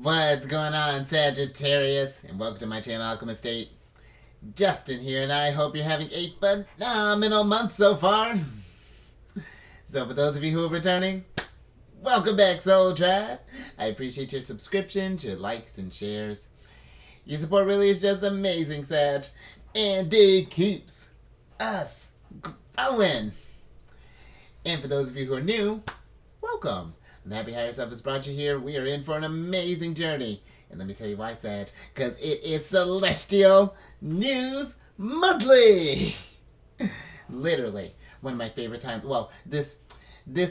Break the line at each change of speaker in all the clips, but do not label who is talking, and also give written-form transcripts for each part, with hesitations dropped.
What's going on, Sagittarius? And welcome to my channel, Alchemist. Justin here, and I hope you're having a phenomenal month so far. So, for those of you who are returning, welcome back, Soul Tribe. I appreciate your subscriptions, your likes, and shares. Your support really is just amazing, Sag, and it keeps us growing. And for those of you who are new, welcome. I'm happy Higher Self has brought you here. We are in for an amazing journey. And let me tell you why, Sag. Because it is Celestial News Monthly. Literally, one of my favorite times. Well, this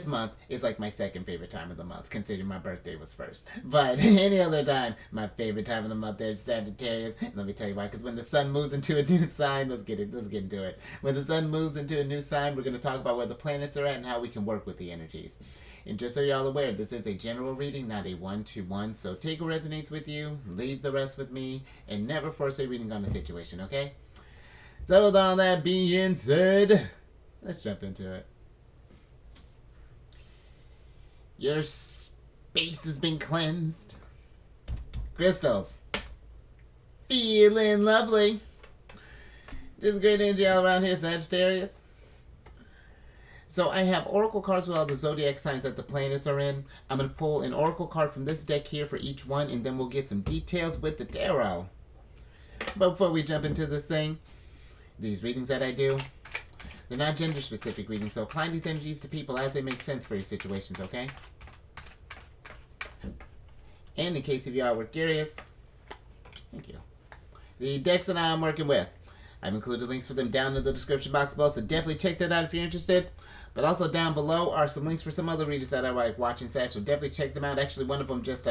month is like my second favorite time of the month, considering my birthday was first. But any other time, my favorite time of the month there's Sagittarius. And let me tell you why. Because when the sun moves into a new sign, let's get into it. When the sun moves into a new sign, we're going to talk about where the planets are at and how we can work with the energies. And just so you're all aware, this is a general reading, not a one-to-one. So take what resonates with you, leave the rest with me, and never force a reading on a situation, okay? So with all that being said, let's jump into it. Your space has been cleansed. Crystals. Feeling lovely. Just great energy all around here, Sagittarius. So I have oracle cards with all the zodiac signs that the planets are in. I'm going to pull an oracle card from this deck here for each one, and then we'll get some details with the tarot. But before we jump into this thing, these readings that I do, they're not gender-specific readings, so apply these energies to people as they make sense for your situations, okay? And in case of y'all were curious, thank you. The decks that I'm working with, I've included links for them down in the description box below, so definitely check that out if you're interested. But also down below are some links for some other readers that I like watching, Sag, so definitely check them out. Actually, one of them just,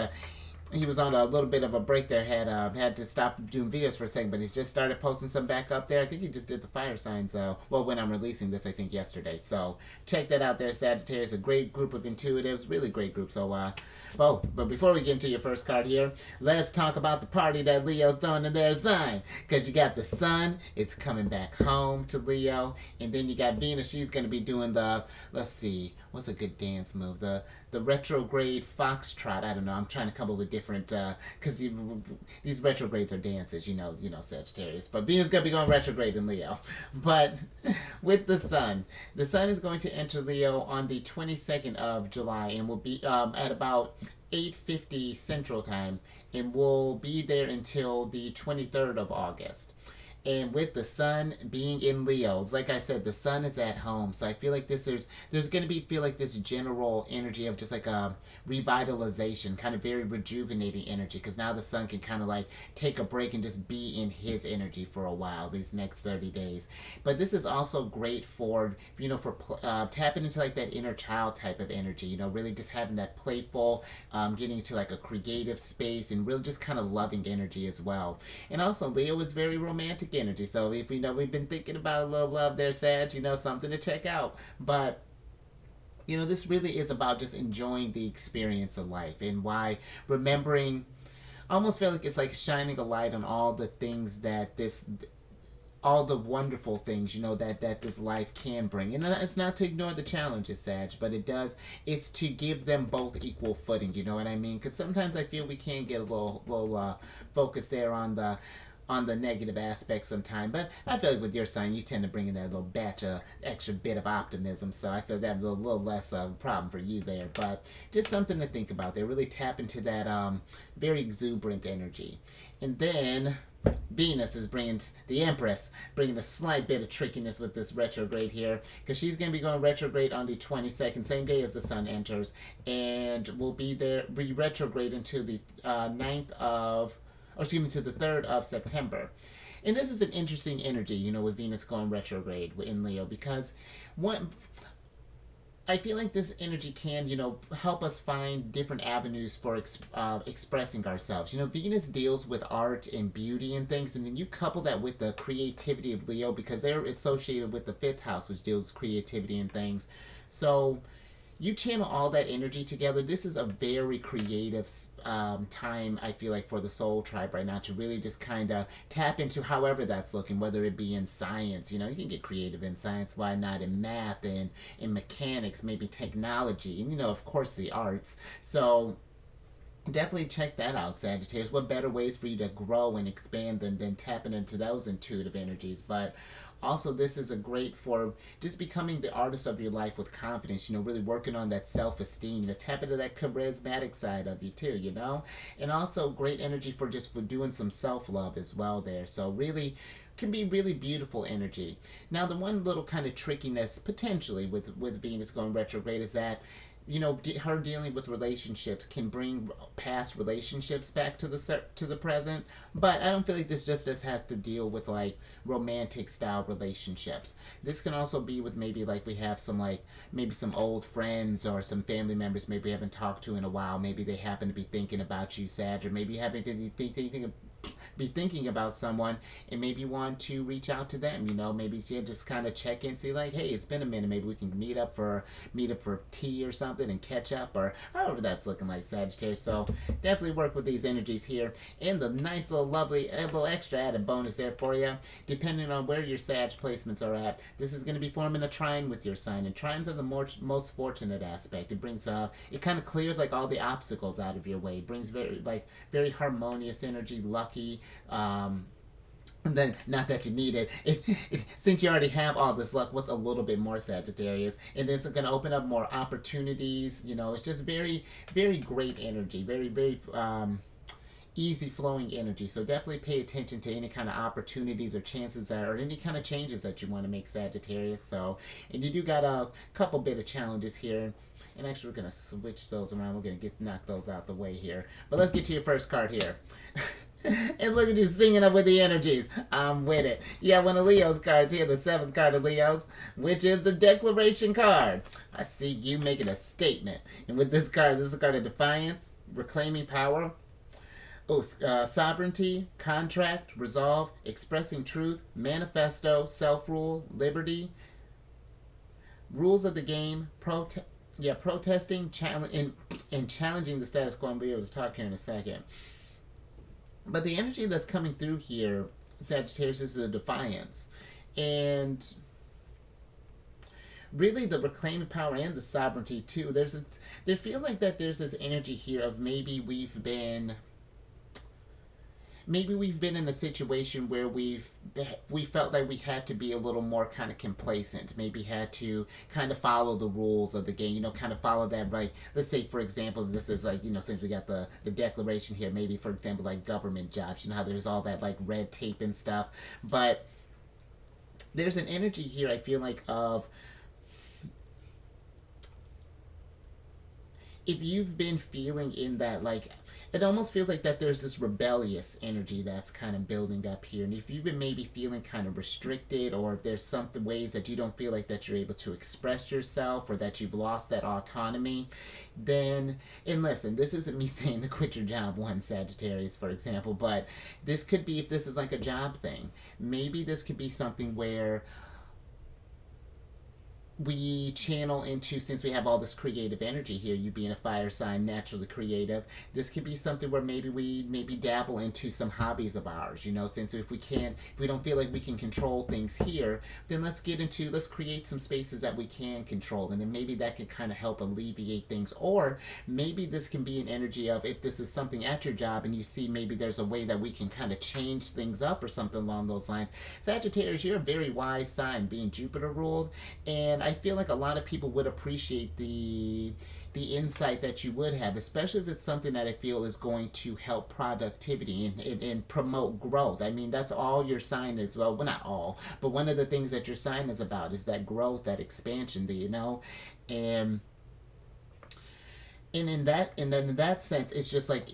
he was on a little bit of a break there, had to stop doing videos for a second, but he's just started posting some back up there. I think he just did the fire signs, well, when I'm releasing this, I think yesterday. So check that out there, Sagittarius. A great group of intuitives, really great group. So, but before we get into your first card here, let's talk about the party that Leo's doing in their sign. Because you got the sun, it's coming back home to Leo, and then you got Venus. She's going to be doing the, let's see, what's a good dance move? The retrograde foxtrot. I don't know. I'm trying to come up with different, because these retrogrades are dances, you know, Sagittarius. But Venus is going to be going retrograde in Leo. But with the sun is going to enter Leo on the 22nd of July and will be at about 8:50 Central Time, and will be there until the 23rd of August. And with the sun being in Leo, like I said, the sun is at home. So I feel like there's going to feel like this general energy of just like a revitalization, kind of very rejuvenating energy. Because now the sun can kind of like take a break and just be in his energy for a while, these next 30 days. But this is also great for, for tapping into like that inner child type of energy, really just having that playful, getting into like a creative space and really just kind of loving energy as well. And also Leo is very romantic energy, so if we've been thinking about a little love there, Sag, something to check out. But this really is about just enjoying the experience of life, and why remembering, I almost feel like it's like shining a light on all the things that all the wonderful things, that this life can bring. And it's not to ignore the challenges, Sag, but it's to give them both equal footing, you know what I mean? Because sometimes I feel we can get a little focus there on the negative aspects sometimes. But I feel like with your sign, you tend to bring in that little extra bit of optimism, so I feel that a little less of a problem for you there. But just something to think about there. Really tap into that very exuberant energy. And then Venus is bringing the Empress, bringing a slight bit of trickiness with this retrograde here, because she's going to be going retrograde on the 22nd, same day as the sun enters, and will be retrograde until the 3rd of September. And this is an interesting energy, with Venus going retrograde in Leo, because I feel like this energy can, help us find different avenues for expressing ourselves. Venus deals with art and beauty and things, and then you couple that with the creativity of Leo, because they're associated with the 5th house, which deals with creativity and things. So you channel all that energy together. This is a very creative time, I feel like, for the soul tribe right now, to really just kind of tap into however that's looking, whether it be in science. You can get creative in science, why not in math and in mechanics, maybe technology, and of course the arts. So definitely check that out, Sagittarius. What better ways for you to grow and expand than tapping into those intuitive energies? But also, this is a great for just becoming the artist of your life with confidence, really working on that self-esteem, tap into that charismatic side of you too, and also great energy for just for doing some self-love as well there. So really can be really beautiful energy. Now, the one little kind of trickiness potentially with Venus going retrograde is that her dealing with relationships can bring past relationships back to the present, but I don't feel like this just has to deal with like romantic style relationships. This can also be with maybe like we have some like maybe some old friends or some family members maybe we haven't talked to in a while. Maybe they happen to be thinking about you, Sag, or maybe you happen to be thinking about someone and maybe want to reach out to them, maybe just kind of check in, see like, hey, it's been a minute, maybe we can meet up for tea or something and catch up, or however that's looking like, Sagittarius. So definitely work with these energies here. And the nice little lovely little extra added bonus there for you, depending on where your Sag placements are at, this is going to be forming a trine with your sign, and trines are the most fortunate aspect. It brings it kind of clears like all the obstacles out of your way. It brings very harmonious energy, lucky. And then, not that you need it, since you already have all this luck, what's a little bit more, Sagittarius? And it's going to open up more opportunities. It's just very, very great energy, very, very easy flowing energy. So definitely pay attention to any kind of opportunities or chances or any kind of changes that you want to make, Sagittarius. So, and you do got a couple bit of challenges here. And actually, we're going to switch those around. We're going to knock those out the way here. But let's get to your first card here. And look at you singing up with the energies. I'm with it. Yeah, one of Leo's cards here, the 7th card of Leo's, which is the Declaration card. I see you making a statement. And with this card, this is a card of defiance, reclaiming power, sovereignty, contract, resolve, expressing truth, manifesto, self-rule, liberty, rules of the game, protesting, and challenging the status quo. I'll be able to talk here in a second. But the energy that's coming through here, Sagittarius, is the defiance. And really the reclaiming power and the sovereignty too. They feel like that there's this energy here of maybe we've been in a situation where we felt like we had to be a little more kind of complacent, maybe had to kind of follow the rules of the game, kind of follow that, right? Let's say, for example, this is like, since we got the declaration here, maybe, for example, like government jobs, how there's all that like red tape and stuff. But there's an energy here, I feel like, of if you've been feeling in that, like, it almost feels like that there's this rebellious energy that's kind of building up here. And if you've been maybe feeling kind of restricted, or if there's some ways that you don't feel like that you're able to express yourself, or that you've lost that autonomy, then, and listen, this isn't me saying to quit your job, one, Sagittarius, for example, but this could be, if this is like a job thing, maybe this could be something where we channel into, since we have all this creative energy here, you being a fire sign, naturally creative, this could be something where maybe we dabble into some hobbies of ours, since if we don't feel like we can control things here, then let's create some spaces that we can control, and then maybe that could kind of help alleviate things. Or maybe this can be an energy of, if this is something at your job and you see maybe there's a way that we can kind of change things up or something along those lines. Sagittarius, you're a very wise sign, being Jupiter ruled, and I feel like a lot of people would appreciate the insight that you would have, especially if it's something that I feel is going to help productivity and promote growth. I mean, that's all your sign is. Well, not all, but one of the things that your sign is about is that growth, that expansion, and in that sense, it's just like,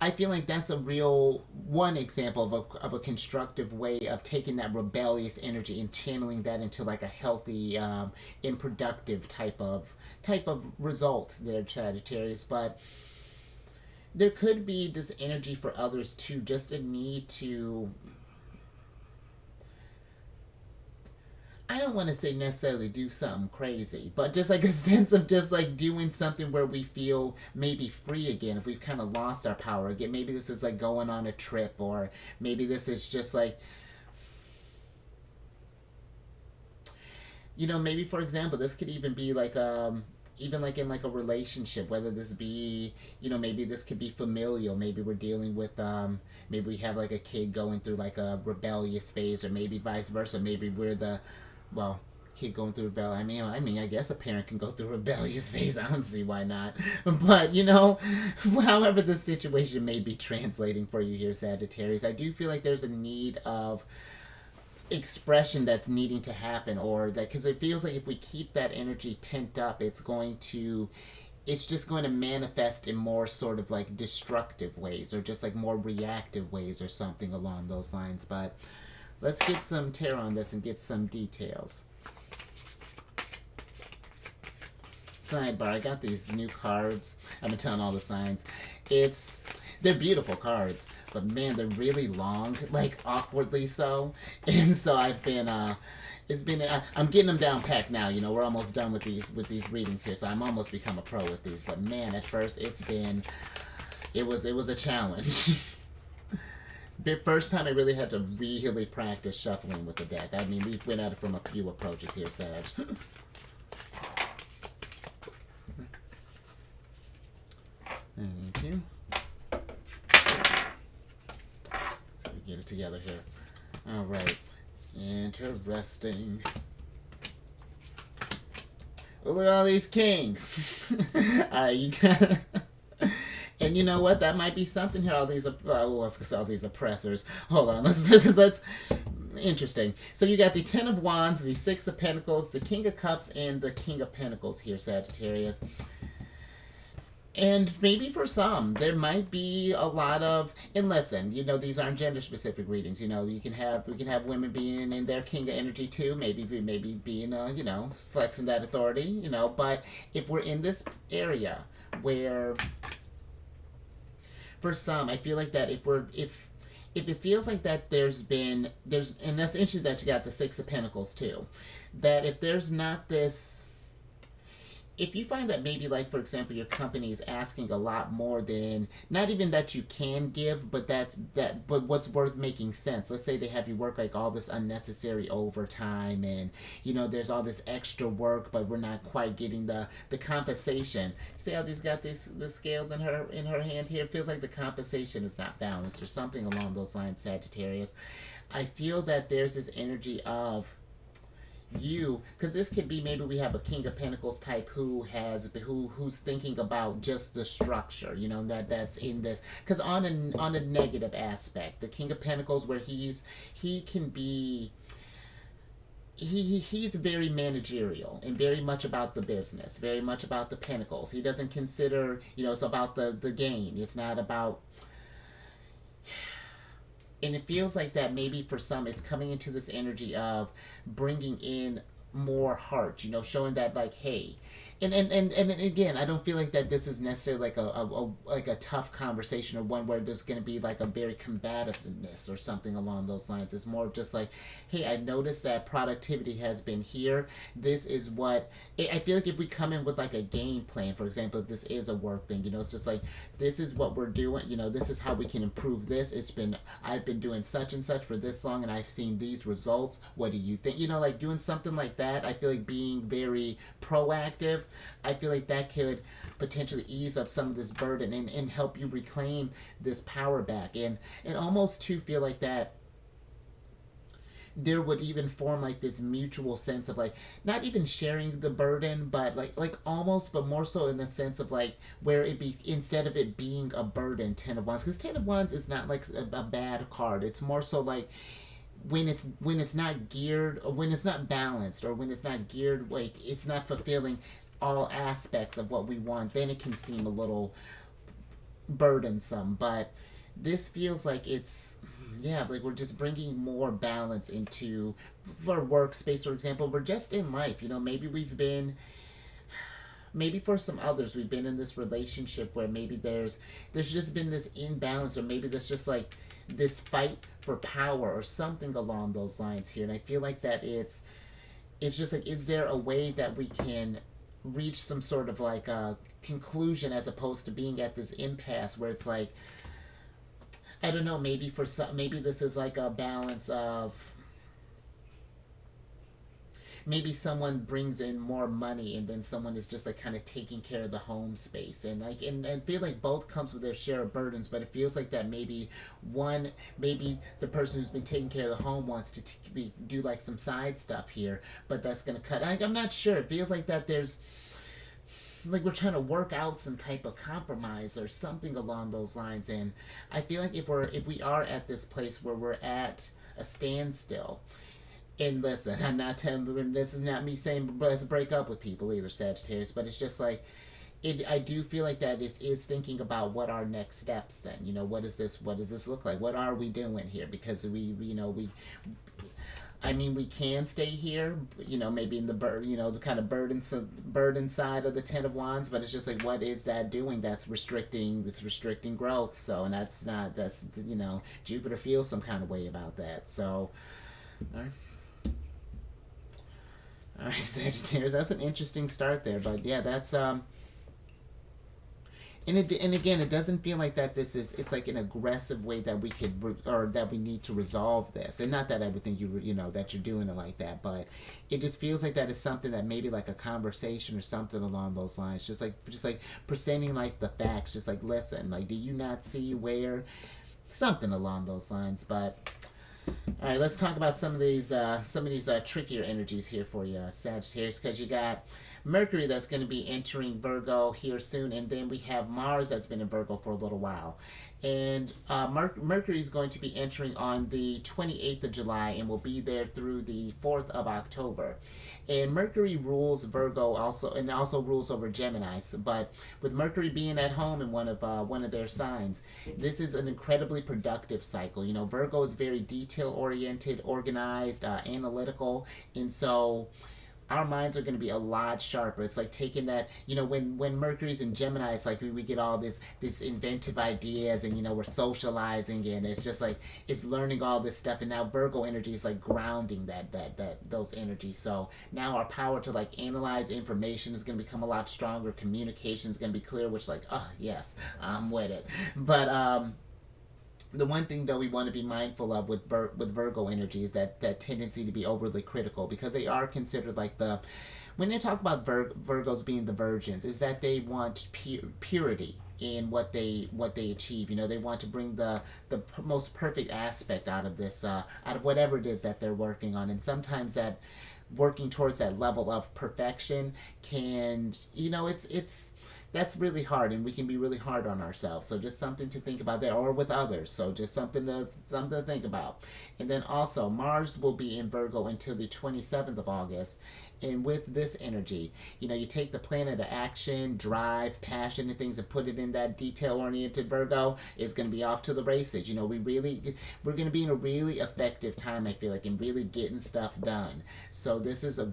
I feel like that's a real one example of a constructive way of taking that rebellious energy and channeling that into like a healthy and productive type of results there, Sagittarius. But there could be this energy for others too, just a need to, I don't want to say necessarily do something crazy, but just like a sense of just like doing something where we feel maybe free again, if we've kind of lost our power again. Maybe this is like going on a trip, or maybe this is just like, maybe, for example, this could even be like even like in like a relationship, whether this be, you know, maybe this could be familial, maybe we're dealing with maybe we have like a kid going through like a rebellious phase, or maybe vice versa, maybe we're the, well, kid going through rebellion. I mean, I guess a parent can go through a rebellious phase. I don't see why not. But, you know, however the situation may be translating for you here, Sagittarius, I do feel like there's a need of expression that's needing to happen, or that, because it feels like if we keep that energy pent up, it's just going to manifest in more sort of like destructive ways, or just like more reactive ways, or something along those lines. But let's get some tarot on this and get some details. Sidebar, I got these new cards. I've been telling all the signs. They're beautiful cards, but man, they're really long, like awkwardly so. And so I've been, I'm getting them down packed now. You know, we're almost done with these readings here, so I'm almost become a pro with these. But man, at first it was a challenge. The first time I really had to really practice shuffling with the deck. I mean, we went at it from a few approaches here, Sag. Thank you. So we get it together here. All right. Interesting. Look at all these kings. All right, you got. And you know what? That might be something here. All these oppressors. Hold on. Let's. Interesting. So you got the Ten of Wands, the Six of Pentacles, the King of Cups, and the King of Pentacles here, Sagittarius. And maybe for some, there might be a lot of, and listen, you know, these aren't gender specific readings. You know, we can have women being in their king of energy too, maybe being, you know, flexing that authority, you know. But if we're in this area where, for some, I feel like that if it feels like that and that's interesting that you got the Six of Pentacles too, that if there's not this, if you find that maybe, like, for example, your company is asking a lot more than, not even that you can give, but but what's worth making sense. Let's say they have you work like all this unnecessary overtime, and, you know, there's all this extra work, but we're not quite getting the compensation. See how these got the scales in her hand here? It feels like the compensation is not balanced, or something along those lines, Sagittarius. I feel that there's this energy of you, because this could be, maybe we have a King of Pentacles type who's thinking about just the structure, you know, that's in this, because on a negative aspect, the King of Pentacles, where he's very managerial and very much about the business, very much about the pentacles. He doesn't consider, you know, it's about the gain. It's not about. And it feels like that maybe for some it's coming into this energy of bringing in more heart, you know, showing that, like, hey, and again, I don't feel like that this is necessarily like a tough conversation, or one where there's going to be like a very combativeness or something along those lines. It's more of just like, hey, I noticed that productivity has been here. This is what I feel like if we come in with like a game plan, for example, if this is a work thing, you know, it's just like, this is what we're doing, you know, this is how we can improve this. I've been doing such and such for this long, and I've seen these results. What do you think? You know, like doing something like that. I feel like being very proactive, I feel like that could potentially ease up some of this burden and help you reclaim this power back. And almost to feel like that there would even form like this mutual sense of like, not even sharing the burden, but like almost, but more so in the sense of like, where it be, instead of it being a burden, Ten of Wands, because Ten of Wands is not like a bad card. It's more so like, when it's not geared, or when it's not balanced, or when it's not geared, like it's not fulfilling all aspects of what we want, then it can seem a little burdensome. But this feels like it's, yeah, like we're just bringing more balance into, for workspace, for example, we're just in life, you know, maybe for some others, we've been in this relationship where maybe there's just been this imbalance, or maybe there's just like this fight for power or something along those lines here. And I feel like that it's just like, is there a way that we can reach some sort of like a conclusion, as opposed to being at this impasse where it's like, I don't know, maybe for some, maybe this is like a balance of, maybe someone brings in more money and then someone is just like kind of taking care of the home space, and like and feel like both comes with their share of burdens, but it feels like that maybe the person who's been taking care of the home wants to do like some side stuff here, but that's going to cut. I'm not sure. It feels like that there's like we're trying to work out some type of compromise or something along those lines. And I feel like if we are at this place where we're at a standstill, and listen, I'm not telling, this is not me saying let's break up with people either, Sagittarius, but it's just like I do feel like that is thinking about what our next steps then. What does this look like? What are we doing here? Because we can stay here, maybe in the the kind of burden side of the Ten of Wands, but it's just like, what is that doing? That's restricting growth. So, and that's Jupiter feels some kind of way about that. So, all right, Sagittarius, that's an interesting start there, but yeah, that's and again, it doesn't feel like that it's like an aggressive way that we could or that we need to resolve this. And not that I would think that you're doing it like that, but it just feels like that is something that maybe like a conversation or something along those lines, just like presenting like the facts, just like, listen, like, do you not see where, something along those lines. But all right, let's talk about some of these trickier energies here for you, Sagittarius, because you got Mercury that's going to be entering Virgo here soon, and then we have Mars that's been in Virgo for a little while. And Mercury is going to be entering on the 28th of July and will be there through the 4th of October. And Mercury rules Virgo also rules over Gemini. But with Mercury being at home in one of their signs, this is an incredibly productive cycle. Virgo is very detail oriented, organized, analytical, and so our minds are going to be a lot sharper. It's like taking that, when Mercury's in Gemini, it's like we get all this inventive ideas, and we're socializing, and it's just like it's learning all this stuff. And now Virgo energy is like grounding those energies. So now our power to like analyze information is going to become a lot stronger. Communication is going to be clear, which like, oh yes, I'm with it. But the one thing, though, we want to be mindful of with Virgo energy is that tendency to be overly critical, because they are considered like when they talk about Virgos being the virgins, is that they want purity in what they achieve. They want to bring the most perfect aspect out of this, out of whatever it is that they're working on. And sometimes that working towards that level of perfection can, that's really hard, and we can be really hard on ourselves. So just something to think about there, or with others. So just something to think about. And then also Mars will be in Virgo until the 27th of August. And with this energy, you take the planet of action, drive, passion, and things, and put it in that detail-oriented Virgo, it's going to be off to the races. We're going to be in a really effective time, I feel like, and really getting stuff done. So this is a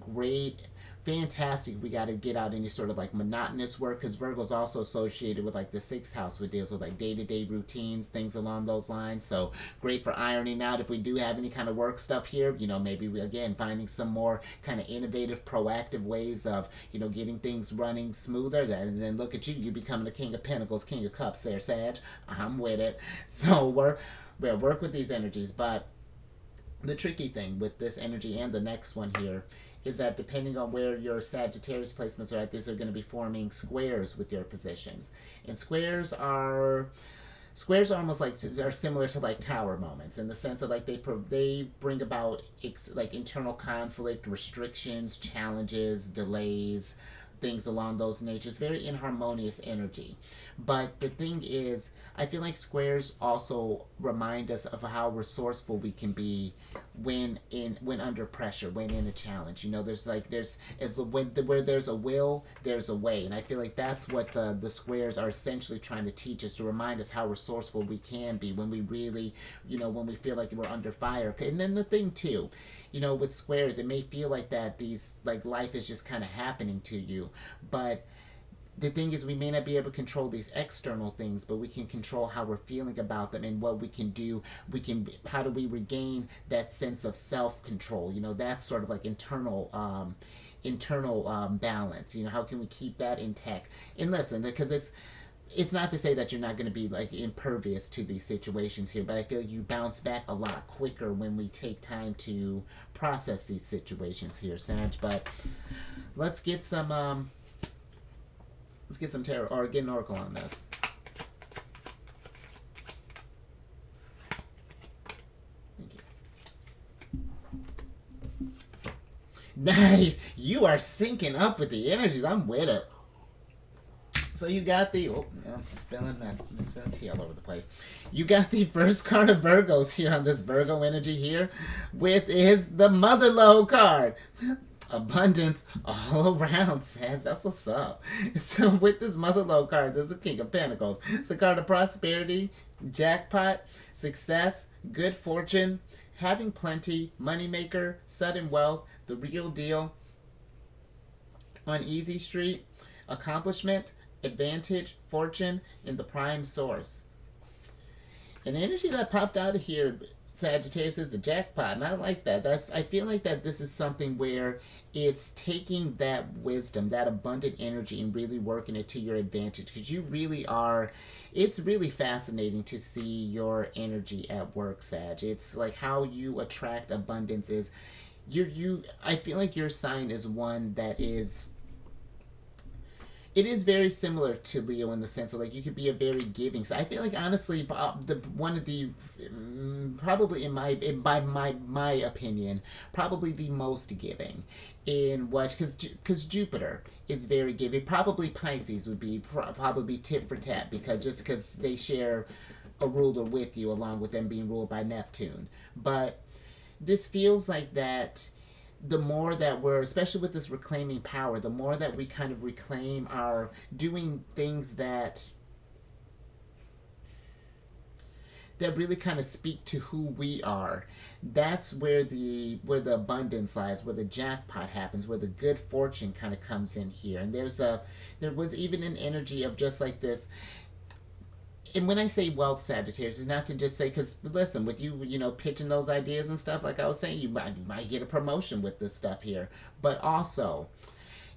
fantastic. We got to get out any sort of like monotonous work, because Virgo's also associated with like the 6th house, which deals with like day-to-day routines, things along those lines. So great for ironing out if we do have any kind of work stuff here. Maybe we, again, finding some more kind of innovative, proactive ways of getting things running smoother. And then look at you becoming the King of Pentacles, King of Cups there, Sag. I'm with it. So work with these energies. But the tricky thing with this energy and the next one here is that depending on where your Sagittarius placements are at, these are going to be forming squares with your positions. And squares are almost like, are similar to like tower moments, in the sense of like they bring about like internal conflict, restrictions, challenges, delays, things along those natures. Very inharmonious energy. But the thing is, I feel like squares also remind us of how resourceful we can be when under pressure, when in a challenge. Where there's a will, there's a way. And I feel like that's what the squares are essentially trying to teach us, to remind us how resourceful we can be when we really, when we feel like we're under fire. And then the thing too, with squares, it may feel like that life is just kind of happening to you, but the thing is, we may not be able to control these external things, but we can control how we're feeling about them and what we can do. How do we regain that sense of self-control? That's sort of like internal balance. How can we keep that intact? And listen, because it's not to say that you're not going to be like impervious to these situations here, but I feel you bounce back a lot quicker when we take time to process these situations here, Sag. But let's get some tarot, or get an oracle on this. Thank you. Nice. You are syncing up with the energies. I'm with it. So you got the, I'm spilling tea all over the place. You got the first card of Virgos here on this Virgo energy here, with the Mother Lode card. Abundance all around, Sag. That's what's up. So with this Mother Lode card, there's a King of Pentacles. It's a card of prosperity, jackpot, success, good fortune, having plenty, moneymaker, sudden wealth, the real deal, on easy street, accomplishment, advantage, fortune, and the prime source. An energy that popped out of here, Sagittarius, is the jackpot, and I like that. I feel like that this is something where it's taking that wisdom, that abundant energy, and really working it to your advantage, because you really are. It's really fascinating to see your energy at work, Sag. It's like how you attract abundance is. I feel like your sign is one that is. It is very similar to Leo in the sense of like you could be a very giving. So I feel like honestly, probably in my opinion, probably the most giving in what, because Jupiter is very giving. Probably Pisces would be probably tit for tat, because they share a ruler with you, along with them being ruled by Neptune. But this feels like that. The more that we're, especially with this reclaiming power, the more that we kind of reclaim our doing things that really kind of speak to who we are. That's where the abundance lies, where the jackpot happens, where the good fortune kind of comes in here. And there was even an energy of just like this. And when I say wealth, Sagittarius, is not to just say, because listen, with you, pitching those ideas and stuff, like I was saying, you might get a promotion with this stuff here. But also,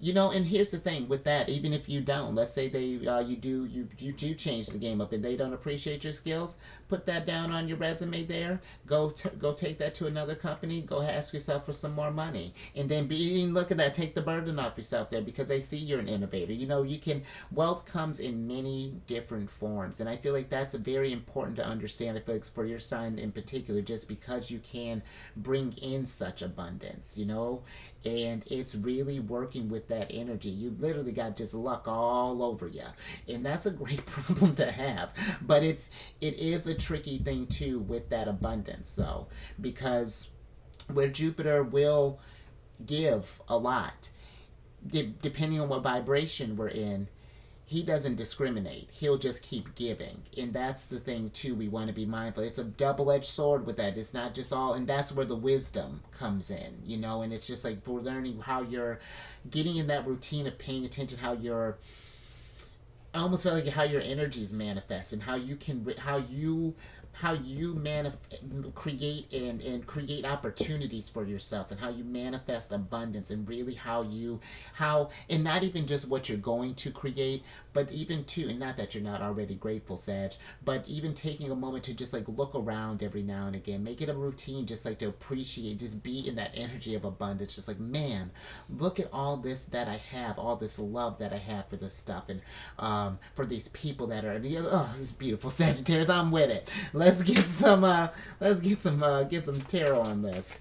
and here's the thing with that, even if you don't, let's say you do change the game up and they don't appreciate your skills, put that down on your resume there. Go take that to another company. Go ask yourself for some more money, and then look at that. Take the burden off yourself there, because they see you're an innovator. Wealth comes in many different forms, and I feel like that's very important to understand. I feel like for your sign in particular, just because you can bring in such abundance, and it's really working with that energy. You literally got just luck all over you, and that's a great problem to have. But it is a tricky thing too with that abundance, though, because where Jupiter will give a lot, depending on what vibration we're in, he doesn't discriminate. He'll just keep giving. And that's the thing too, we want to be mindful. It's a double-edged sword with that. It's not just all, and that's where the wisdom comes in, and it's just like we're learning how you're getting in that routine of paying attention, I almost feel like how your energies manifest, and how you create and create opportunities for yourself, and how you manifest abundance, and really and not even just what you're going to create, but even too, and not that you're not already grateful, Sag, but even taking a moment to just like look around every now and again, make it a routine, just like to appreciate, just be in that energy of abundance, just like, man, look at all this that I have, all this love that I have for this stuff, and for these people that are, it's beautiful, Sagittarius. I'm with it. Let's get some tarot on this.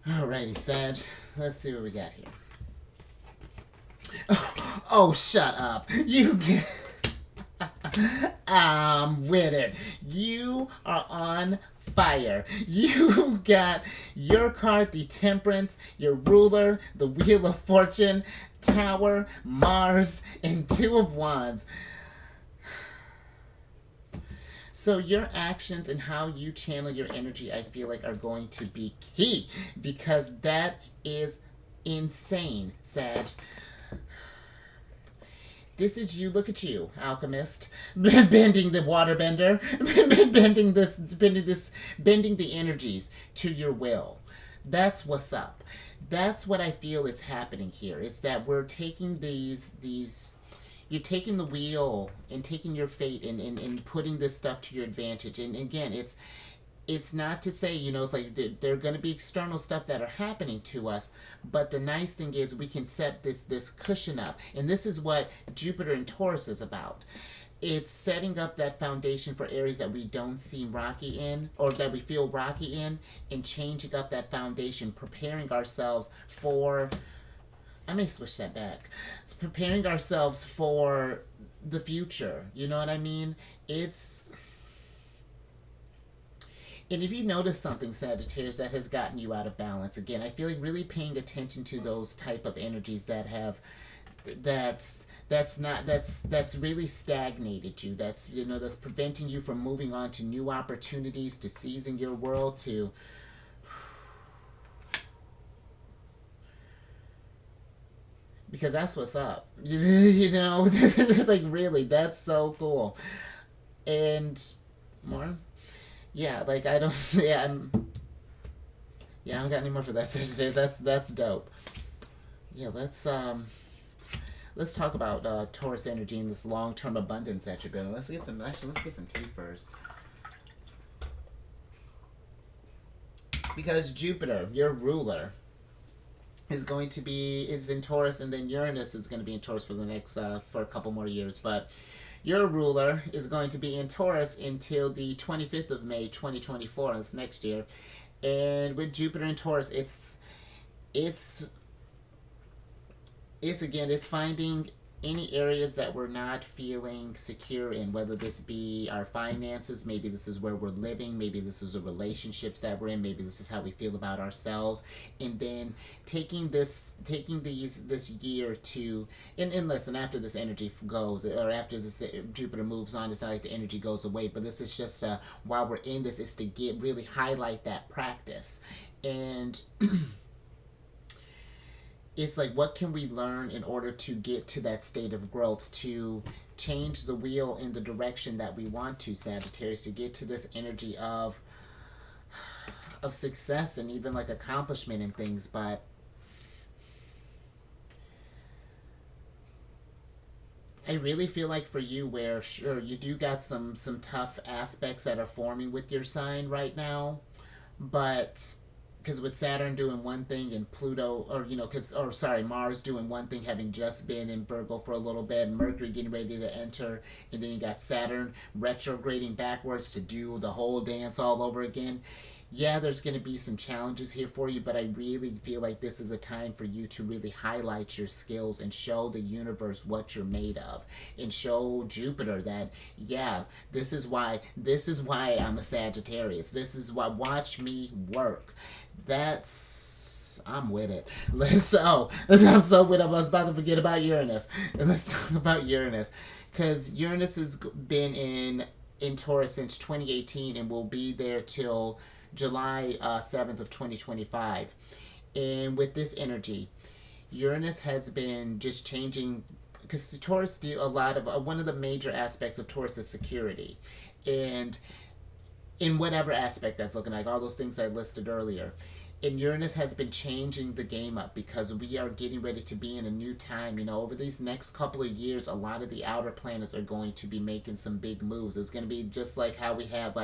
Alrighty, Sag. Let's see what we got here. Oh, shut up. You get... I'm with it. You are on fire. You got your card, the Temperance, your ruler, the Wheel of Fortune, Tower, Mars, and Two of Wands. So your actions and how you channel your energy, I feel like, are going to be key, because that is insane, Sag. This is you. Look at you, Alchemist, bending the waterbender, bending the energies to your will. That's what's up. That's what I feel is happening here. It's that we're taking these. You're taking the wheel and taking your fate and putting this stuff to your advantage. And again, it's not to say, it's like there are going to be external stuff that are happening to us, but the nice thing is we can set this cushion up. And this is what Jupiter and Taurus is about. It's setting up that foundation for areas that we don't seem rocky in, or that we feel rocky in, and changing up that foundation, preparing ourselves for... I may switch that back. It's preparing ourselves for the future. You know what I mean? And if you notice something, Sagittarius, that has gotten you out of balance, again, I feel like really paying attention to those type of energies that's really stagnated you. That's preventing you from moving on to new opportunities, to seizing your world, to... Because that's what's up. Like, really, that's so cool. And more? Yeah, like, I don't... Yeah, I don't got any more for that, Sagittarius. That's dope. Yeah, let's talk about Taurus energy and this long-term abundance that you're building. Let's get some tea first. Because Jupiter, your ruler, is in Taurus, and then Uranus is going to be in Taurus for the next for a couple more years. But your ruler is going to be in Taurus until the 25th of May 2024. That's next year. And with Jupiter in Taurus, it's finding any areas that we're not feeling secure in, whether this be our finances, maybe this is where we're living, maybe this is the relationships that we're in, maybe this is how we feel about ourselves, and then taking this year to, and listen, after this energy goes, or after this Jupiter moves on, it's not like the energy goes away, but this is just while we're in this, is to really highlight that practice. And it's like, what can we learn in order to get to that state of growth, to change the wheel in the direction that we want to, Sagittarius, to get to this energy of success and even like accomplishment and things. But I really feel like for you, where sure, you do got some tough aspects that are forming with your sign right now, but... Because with Saturn doing one thing and Pluto, Mars doing one thing, having just been in Virgo for a little bit, Mercury getting ready to enter, and then you got Saturn retrograding backwards to do the whole dance all over again. Yeah, there's going to be some challenges here for you, but I really feel like this is a time for you to really highlight your skills and show the universe what you're made of, and show Jupiter that, yeah, this is why I'm a Sagittarius. This is why, watch me work. I'm with it. I'm so with it. I was about to forget about Uranus. And let's talk about Uranus. Because Uranus has been in Taurus since 2018 and will be there till July 7th of 2025. And with this energy, Uranus has been just changing, because Taurus do a lot of, one of the major aspects of Taurus is security. And in whatever aspect that's looking like, all those things I listed earlier. And Uranus has been changing the game up, because we are getting ready to be in a new time. Over these next couple of years, a lot of the outer planets are going to be making some big moves. It's going to be just like how we had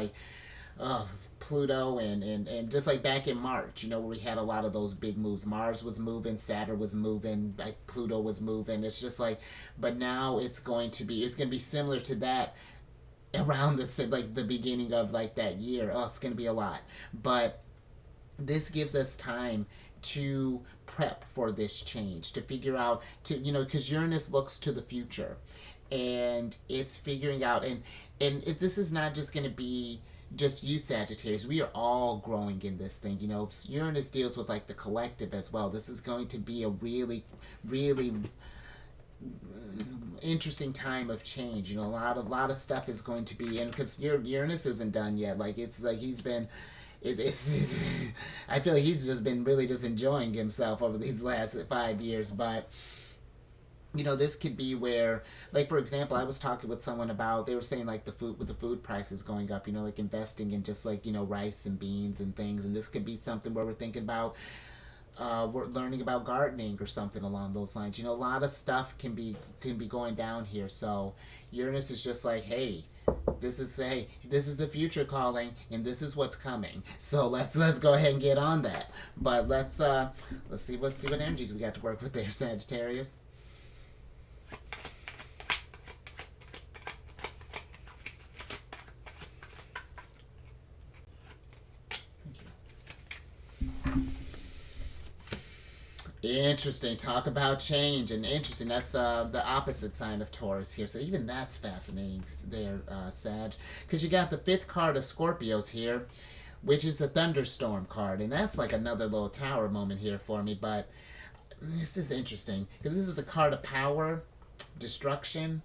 Pluto and just like back in March, where we had a lot of those big moves. Mars was moving, Saturn was moving, like Pluto was moving. It's just like, but now it's going to be similar to that around the beginning of that year. It's going to be a lot. But this gives us time to prep for this change, to figure out, because Uranus looks to the future, and it's figuring out, this is not just going to be just you, Sagittarius. We are all growing in this thing. Uranus deals with the collective as well. This is going to be a really, really, interesting time of change. You know, a lot of stuff is going to be in, because Uranus isn't done yet. Like, it's like he's been, I feel like he's just been really just enjoying himself over these last 5 years. But you know, this could be where, like, for example, I was talking with someone about, they were saying, like, the food prices going up, you know, like investing in just, like, you know, rice and beans and things. And this could be something where we're thinking about, we're learning about gardening or something along those lines. You know, a lot of stuff can be going down here. So Uranus is just like, hey, this is the future calling, and this is what's coming. So let's go ahead and get on that. But let's see what energies we got to work with there, Sagittarius. Interesting. Talk about change, and interesting. That's the opposite sign of Taurus here. So even that's fascinating there, Sag, because you got the fifth card of Scorpios here, which is the thunderstorm card, and that's like another little tower moment here for me. But this is interesting because this is a card of power, destruction,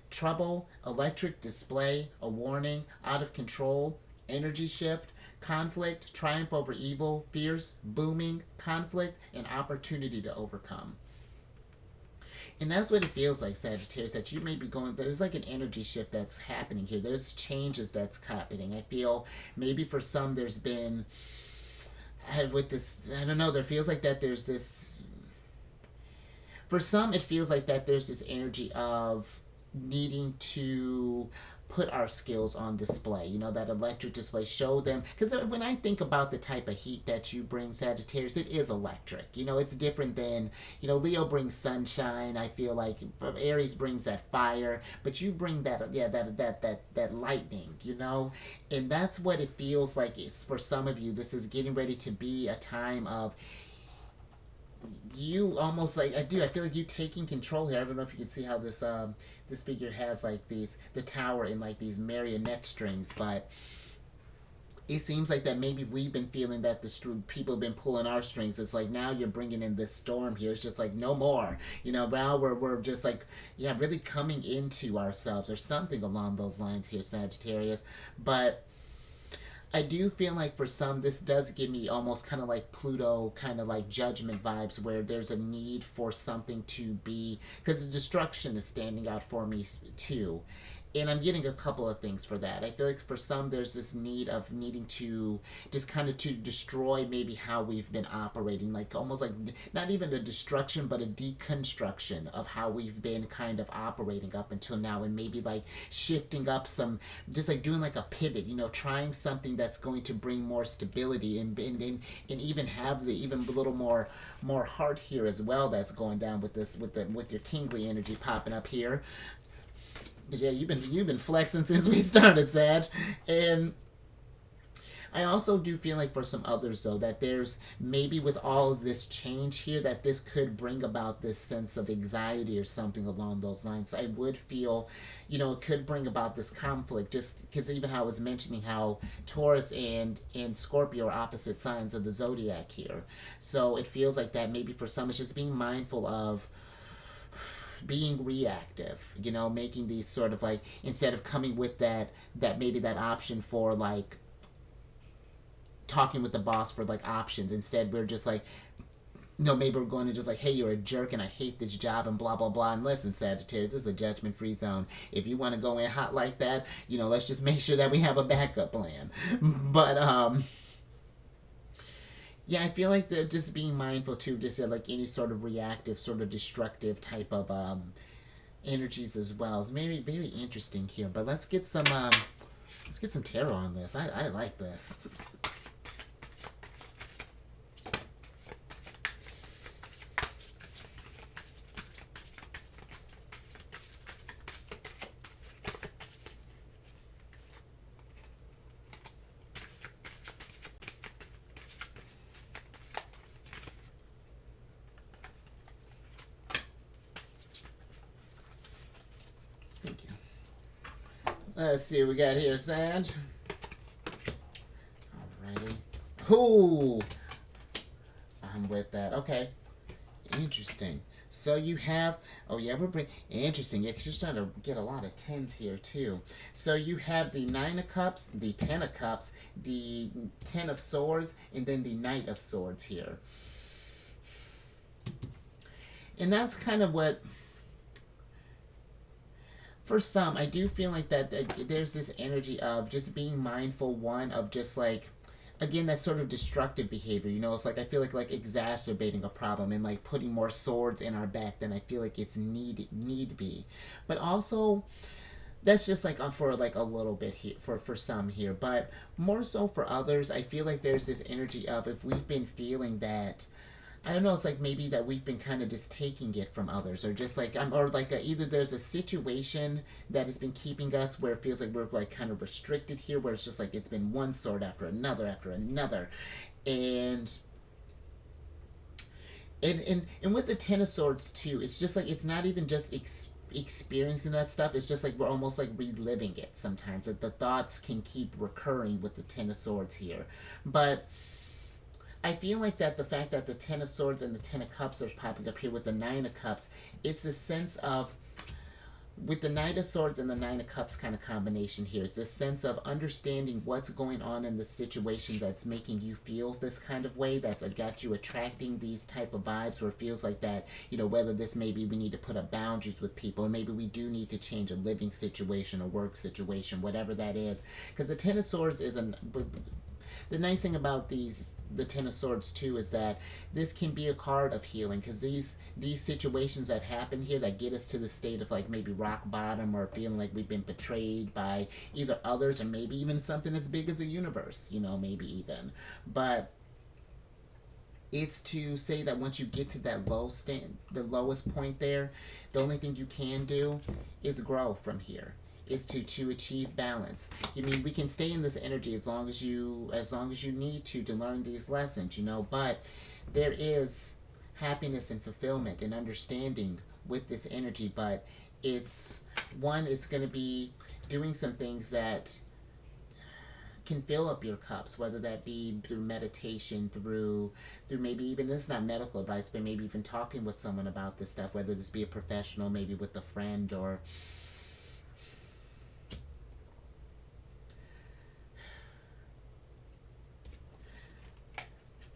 trouble, electric display, a warning, out of control, energy shift, conflict, triumph over evil, fierce, booming, conflict, and opportunity to overcome. And that's what it feels like, Sagittarius, that you may be going, there's like an energy shift that's happening here. There's changes that's happening. I feel maybe for some there's been, with this, I don't know, there feels like that there's this, for some it feels like that there's this energy of needing to put our skills on display, you know, that electric display, show them, because when I think about the type of heat that you bring, Sagittarius, it is electric. You know, it's different than, you know, Leo brings sunshine. I feel like Aries brings that fire, but you bring that, yeah, that lightning, you know. And that's what it feels like. It's for some of you, this is getting ready to be a time of you almost like, I feel like you taking control here. I don't know if you can see how this this figure has like the tower in like these marionette strings, but it seems like that maybe we've been feeling that people have been pulling our strings. It's like now you're bringing in this storm here. It's just like no more, you know. Now we're just like, yeah, really coming into ourselves or something along those lines here, Sagittarius. But I do feel like for some, this does give me almost kind of like Pluto, kind of like judgment vibes, where there's a need for something to be, because the destruction is standing out for me too. And I'm getting a couple of things for that. I feel like for some, there's this need of needing to just kind of to destroy maybe how we've been operating, like almost like not even a destruction, but a deconstruction of how we've been kind of operating up until now, and maybe like shifting up some, just like doing like a pivot, you know, trying something that's going to bring more stability and even have the even a little more heart here as well. That's going down with this with your kingly energy popping up here. Because yeah, you've been flexing since we started, Sag. And I also do feel like for some others though, that there's maybe with all of this change here, that this could bring about this sense of anxiety or something along those lines. So I would feel, you know, it could bring about this conflict, just because even how I was mentioning how Taurus and Scorpio are opposite signs of the Zodiac here. So it feels like that maybe for some it's just being mindful of being reactive, you know, making these sort of like, instead of coming with that maybe that option for like talking with the boss for like options, instead we're just like, no, maybe we're going to just like, hey, you're a jerk and I hate this job and blah blah blah. And listen, Sagittarius, this is a judgment free zone. If you want to go in hot like that, you know, let's just make sure that we have a backup plan. But yeah, I feel like they're just being mindful too, just like any sort of reactive, sort of destructive type of energies as well. It's very, very interesting here. But let's get some tarot on this. I like this. Let's see what we got here, Sag. Alrighty. Ooh! I'm with that. Okay. Interesting. So you have, oh yeah, interesting, yeah, because you're starting to get a lot of tens here too. So you have the Nine of Cups, the Ten of Cups, the Ten of Swords, and then the Knight of Swords here. And that's kind of what, for some, I do feel like that there's this energy of just being mindful, one, of just like, again, that sort of destructive behavior, you know. It's like I feel like exacerbating a problem and like putting more swords in our back than I feel like it's need be. But also, that's just like for like a little bit here for some here, but more so for others, I feel like there's this energy of, if we've been feeling that, I don't know, it's like maybe that we've been kind of just taking it from others, or just like, or like either there's a situation that has been keeping us where it feels like we're like kind of restricted here, where it's just like it's been one sword after another after another. And with the Ten of Swords too, it's just like, it's not even just experiencing that stuff, it's just like we're almost like reliving it sometimes, that the thoughts can keep recurring with the Ten of Swords here. But I feel like that the fact that the Ten of Swords and the Ten of Cups are popping up here with the Nine of Cups, it's this sense of, with the Knight of Swords and the Nine of Cups kind of combination here, is this sense of understanding what's going on in the situation that's making you feel this kind of way, that's got you attracting these type of vibes, where it feels like that, you know, whether this maybe we need to put up boundaries with people, or maybe we do need to change a living situation, a work situation, whatever that is. Because the Ten of Swords is the nice thing about the Ten of Swords too, is that this can be a card of healing, because these situations that happen here that get us to the state of like maybe rock bottom, or feeling like we've been betrayed by either others, or maybe even something as big as a universe, you know, maybe even. But it's to say that once you get to that the lowest point there, the only thing you can do is grow from here, is to achieve balance. I mean, we can stay in this energy as long as you need to learn these lessons, you know, but there is happiness and fulfillment and understanding with this energy. But it's going to be doing some things that can fill up your cups, whether that be through meditation, through maybe even, this is not medical advice, but maybe even talking with someone about this stuff, whether this be a professional, maybe with a friend, or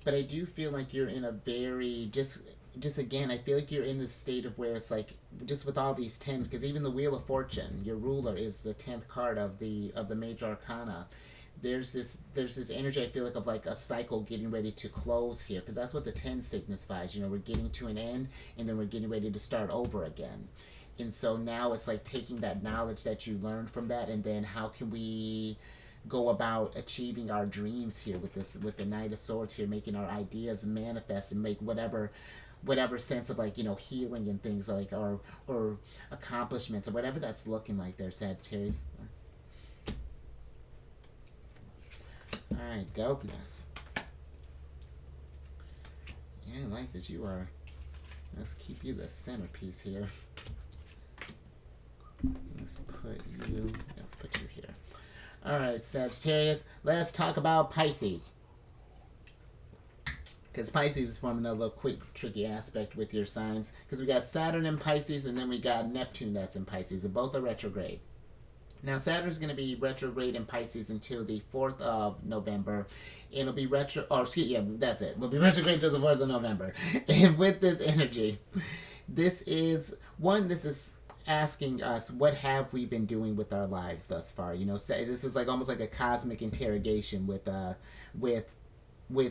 but I do feel like you're in a very, just again, I feel like you're in this state of where it's like, just with all these tens, because even the Wheel of Fortune, your ruler, is the 10th card of the major arcana. There's this energy, I feel like, of like a cycle getting ready to close here, because that's what the 10 signifies. You know, we're getting to an end, and then we're getting ready to start over again. And so now it's like taking that knowledge that you learned from that, and then how can we go about achieving our dreams here with the Knight of Swords here, making our ideas manifest, and make whatever sense of like, you know, healing and things like, or accomplishments, or whatever that's looking like there, Sagittarius. Alright, dopeness. Yeah, I like that you are. Let's keep you the centerpiece here. Let's put you here. Alright, Sagittarius, let's talk about Pisces. Because Pisces is forming a little quick, tricky aspect with your signs. Because we got Saturn in Pisces, and then we got Neptune that's in Pisces, and both are retrograde. Now, Saturn's going to be retrograde in Pisces until the 4th of November. It'll be that's it. We'll be retrograde until the 4th of November. And with this energy, this is asking us, what have we been doing with our lives thus far? You know, this is like almost like a cosmic interrogation with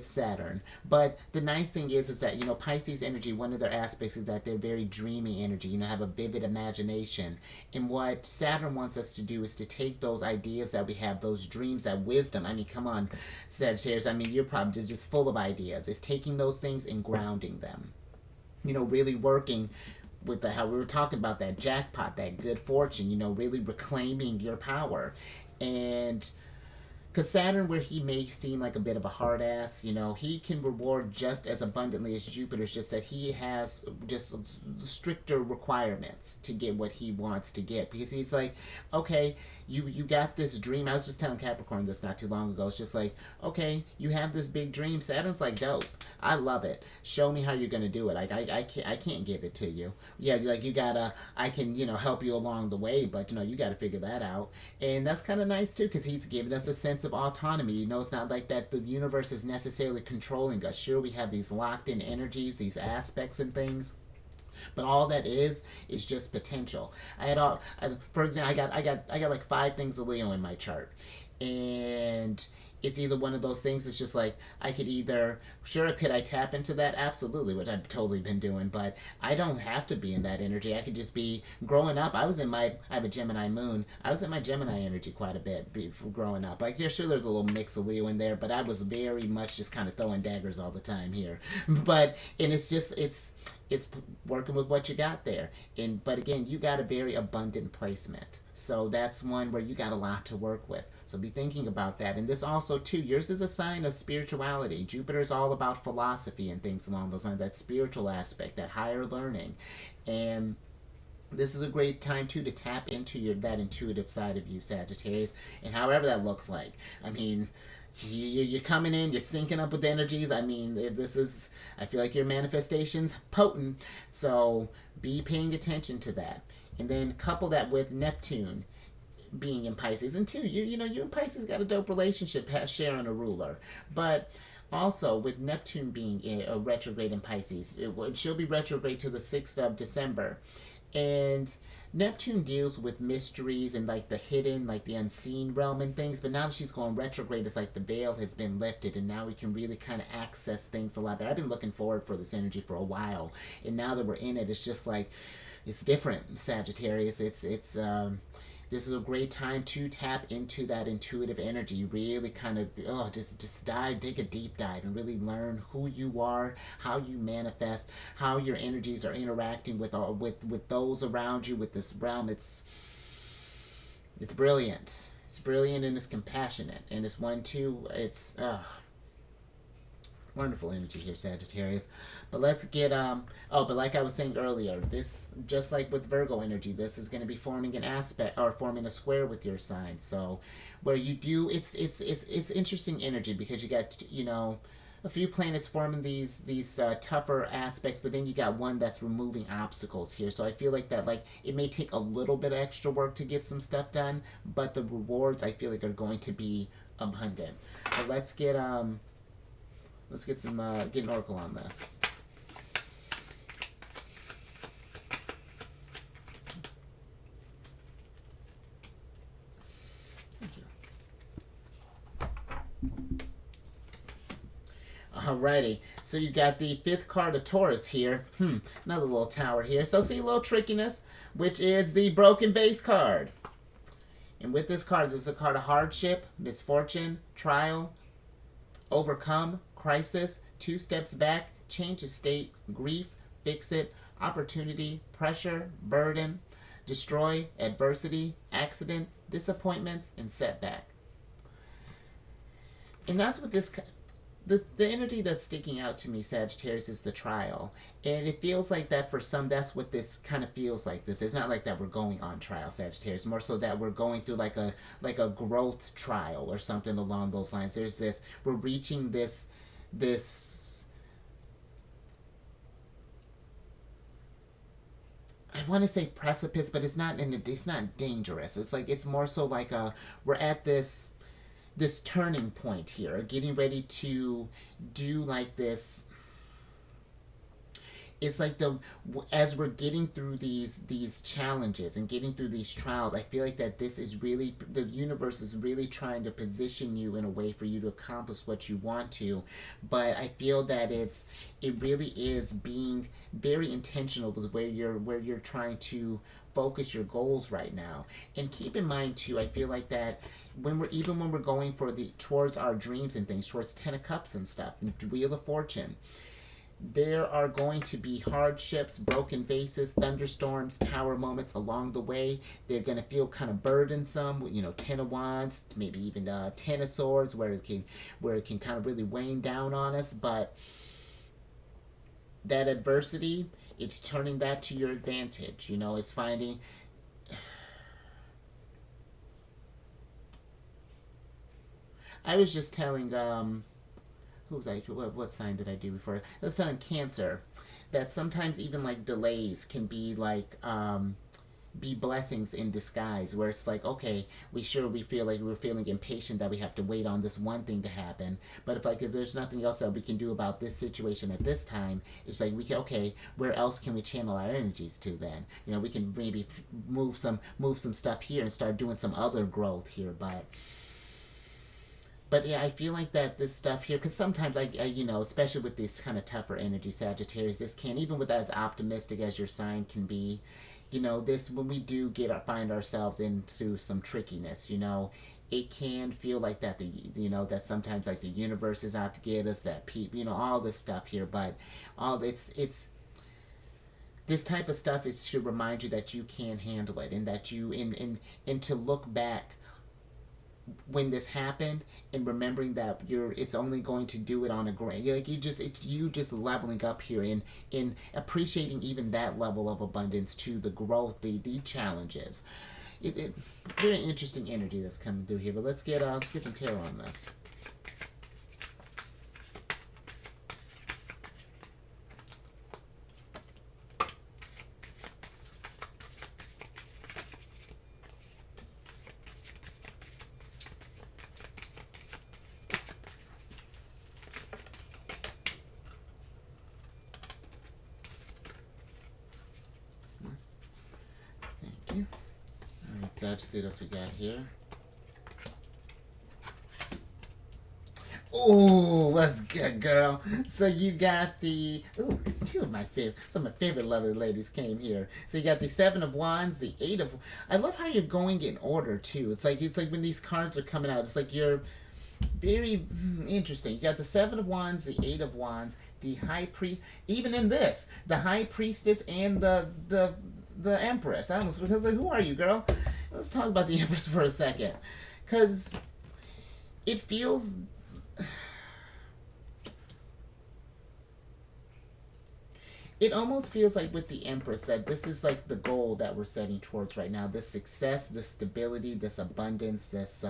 Saturn. But the nice thing is that, you know, Pisces energy, one of their aspects is that they're very dreamy energy, you know, have a vivid imagination. And what Saturn wants us to do is to take those ideas that we have, those dreams, that wisdom. I mean, come on, Sagittarius, I mean, you're probably just full of ideas. It's taking those things and grounding them. You know, really working with how we were talking about that jackpot, that good fortune, you know, really reclaiming your power. And because Saturn, where he may seem like a bit of a hard ass, you know, he can reward just as abundantly as Jupiter. It's just that he has just stricter requirements to get what he wants to get. Because he's like, okay, you got this dream. I was just telling Capricorn this not too long ago. It's just like, okay, you have this big dream. Saturn's like, dope. I love it. Show me how you're gonna do it. Like I can't give it to you. Yeah, like you gotta. I can help you along the way, but you gotta figure that out. And that's kind of nice too, because he's giving us a sense of autonomy. It's not like that the universe is necessarily controlling us. Sure, we have these locked in energies, these aspects and things, but all that is just potential. For example, I got like 5 things of Leo in my chart, and it's either one of those things. It's just like I could either, sure, could I tap into that? Absolutely, which I've totally been doing, but I don't have to be in that energy. I could just be growing up. I have a Gemini moon. I was in my Gemini energy quite a bit before growing up. Like, yeah, sure, there's a little mix of Leo in there, but I was very much just kind of throwing daggers all the time here. And it's working with what you got there. But again, you got a very abundant placement. So that's one where you got a lot to work with. So be thinking about that. And this also, too, yours is a sign of spirituality. Jupiter is all about philosophy and things along those lines, that spiritual aspect, that higher learning. And this is a great time, too, to tap into that intuitive side of you, Sagittarius, and however that looks like. I mean, you're coming in, you're syncing up with the energies. I mean, I feel like your manifestation's potent, so be paying attention to that. And then couple that with Neptune being in Pisces. And two, you and Pisces got a dope relationship, sharing a ruler. But also, with Neptune being a retrograde in Pisces, she'll be retrograde till the 6th of December. And Neptune deals with mysteries and like the hidden, like the unseen realm and things. But now that she's going retrograde, it's like the veil has been lifted, and now we can really kind of access things a lot better. I've been looking forward for this energy for a while, and now that we're in it, it's just like it's different, Sagittarius. This is a great time to tap into that intuitive energy. Really kind of just take a deep dive and really learn who you are, how you manifest, how your energies are interacting with those around you, with this realm. It's brilliant. It's brilliant, and it's compassionate, and it's one too. It's wonderful energy here, Sagittarius. But let's get but like I was saying earlier, this, just like with Virgo energy, this is going to be forming an aspect, or forming a square with your sign. So where you do, it's interesting energy, because you got a few planets forming these tougher aspects, but then you got one that's removing obstacles here. So I feel like that, like, it may take a little bit of extra work to get some stuff done, but the rewards, I feel like, are going to be abundant. But let's get get an oracle on this. Thank you. Alrighty, so you got the 5th card of Taurus here. Another little tower here. So see a little trickiness, which is the broken vase card. And with this card, this is a card of hardship, misfortune, trial, overcome, crisis, 2 steps back, change of state, grief, fix it, opportunity, pressure, burden, destroy, adversity, accident, disappointments, and setback. And that's what the energy that's sticking out to me, Sagittarius, is the trial. And it feels like that for some, that's what this kind of feels like. This is not like that we're going on trial, Sagittarius, more so that we're going through like a growth trial or something along those lines. There's this, we're reaching this I want to say precipice, but it's not dangerous. It's like, it's more so like we're at this turning point here, getting ready to do like this. It's like as we're getting through these challenges and getting through these trials, I feel like that this is really, the universe is really trying to position you in a way for you to accomplish what you want to. But I feel that it really is being very intentional with where you're trying to focus your goals right now. And keep in mind too, I feel like that when we're going for towards our dreams and things, towards 10 of Cups and stuff, Wheel of Fortune, there are going to be hardships, broken vases, thunderstorms, tower moments along the way. They're going to feel kind of burdensome, 10 of Wands, maybe even 10 of Swords, where it can kind of really weigh down on us. But that adversity, it's turning that to your advantage. It's finding. I was just telling who was I? What sign did I do before? The sun in Cancer. That sometimes even like delays can be like be blessings in disguise, where it's like, okay, we feel like we're feeling impatient that we have to wait on this one thing to happen, but if there's nothing else that we can do about this situation at this time, it's like we can, okay, where else can we channel our energies to then? We can maybe move some stuff here and start doing some other growth here, but yeah, I feel like that this stuff here, because sometimes I especially with these kind of tougher energy Sagittarius, this can, even with as optimistic as your sign can be, this, when we do find ourselves into some trickiness, it can feel like that that sometimes like the universe is out to get us, that all this stuff here, but all it's this type of stuff is to remind you that you can handle it, and that you and to look back when this happened and remembering that it's only going to do it on a great, like you just leveling up here in appreciating even that level of abundance, to the growth, the challenges. Very interesting energy that's coming through here, but let's get some tarot on this. Let's see what else we got here. Oh, what's good, girl? So you got the... Oh, it's some of my favorite lovely ladies came here. So you got the Seven of Wands, the Eight of... I love how you're going in order, too. It's like when these cards are coming out, it's like you're very interesting. You got the Seven of Wands, the Eight of Wands, the High Priest... Even in this, the High Priestess and the Empress. I almost was like, who are you, girl? Let's talk about the Empress for a second, because it feels... It almost feels like with the Empress that this is like the goal that we're setting towards right now. This success, this stability, this abundance, this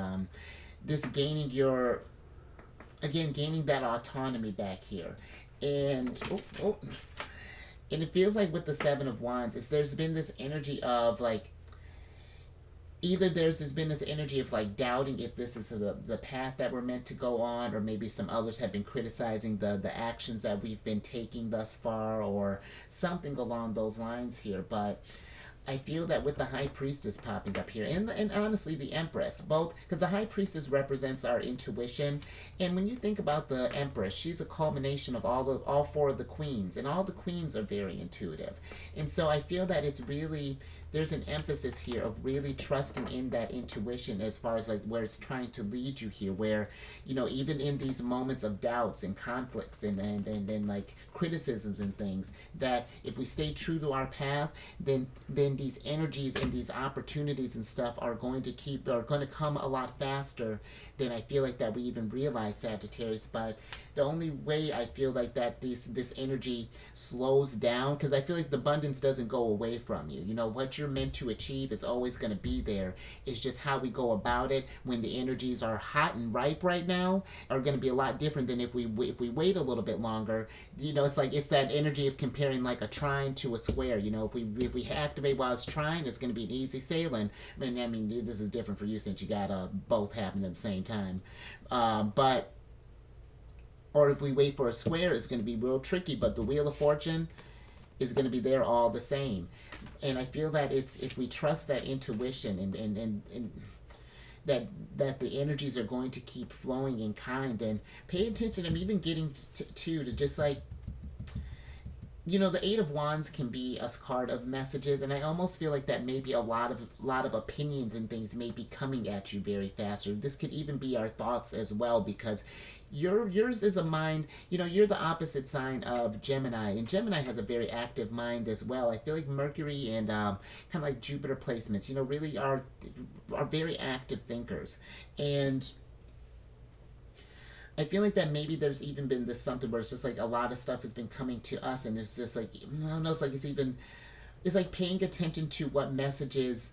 gaining gaining that autonomy back here. And and it feels like with the Seven of Wands, there's been this energy of like, either there's been this energy of like doubting if this is the path that we're meant to go on, or maybe some others have been criticizing the actions that we've been taking thus far, or something along those lines here. But I feel that with the High Priestess popping up here, and honestly the Empress, both, because the High Priestess represents our intuition, and when you think about the Empress, she's a culmination of all four of the queens, and all the queens are very intuitive. And so I feel that it's really, there's an emphasis here of really trusting in that intuition, as far as like where it's trying to lead you here, where, even in these moments of doubts and conflicts and like criticisms and things, that if we stay true to our path, then these energies and these opportunities and stuff are going to come a lot faster than I feel like that we even realize, Sagittarius. But the only way I feel like that this energy slows down, because I feel like the abundance doesn't go away from you. What you're meant to achieve is always going to be there. It's just how we go about it when the energies are hot and ripe right now are going to be a lot different than if we wait a little bit longer. It's that energy of comparing like a trine to a square. If we activate while it's trine, it's going to be an easy sailing. I mean, this is different for you since you got both happening at the same time. Or if we wait for a square, it's going to be real tricky. But the Wheel of Fortune is going to be there all the same. And I feel that it's, if we trust that intuition and that the energies are going to keep flowing in kind, and pay attention. I'm even getting to just like, the Eight of Wands can be a card of messages, and I almost feel like that maybe a lot of opinions and things may be coming at you very fast, or this could even be our thoughts as well, because yours is a mind, you're the opposite sign of Gemini, and Gemini has a very active mind as well. I feel like Mercury and kind of like Jupiter placements, really are very active thinkers. And I feel like that maybe there's even been this something where it's just like a lot of stuff has been coming to us, and it's just like, I don't know, it's like paying attention to what messages